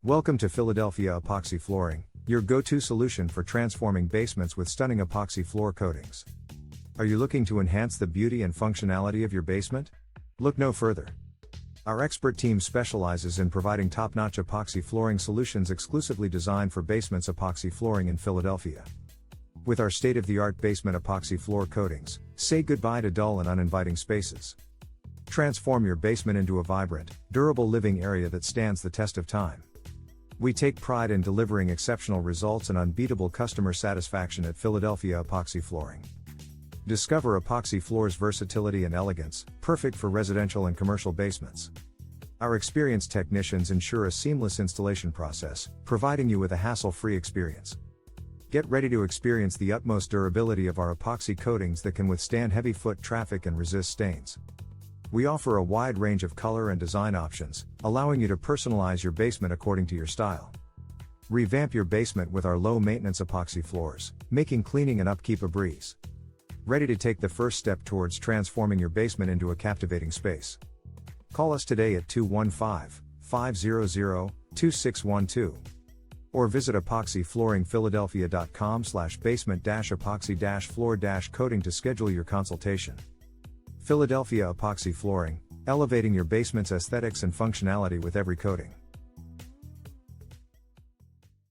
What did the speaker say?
Welcome to Philadelphia Epoxy Flooring, your go-to solution for transforming basements with stunning epoxy floor coatings. Are you looking to enhance the beauty and functionality of your basement? Look no further. Our expert team specializes in providing top-notch epoxy flooring solutions exclusively designed for basements. Epoxy Flooring in Philadelphia. With our state-of-the-art basement epoxy floor coatings, say goodbye to dull and uninviting spaces. Transform your basement into a vibrant, durable living area that stands the test of time. We take pride in delivering exceptional results and unbeatable customer satisfaction at Philadelphia Epoxy Flooring. Discover epoxy floors' versatility and elegance, perfect for residential and commercial basements. Our experienced technicians ensure a seamless installation process, providing you with a hassle-free experience. Get ready to experience the utmost durability of our epoxy coatings that can withstand heavy foot traffic and resist stains. We offer a wide range of color and design options, allowing you to personalize your basement according to your style. Revamp your basement with our low-maintenance epoxy floors, making cleaning and upkeep a breeze. Ready to take the first step towards transforming your basement into a captivating space? Call us today at 215-500-2612. Or visit epoxyflooringphiladelphia.com/basement-epoxy-floor-coating to schedule your consultation. Philadelphia Epoxy Flooring, elevating your basement's aesthetics and functionality with every coating.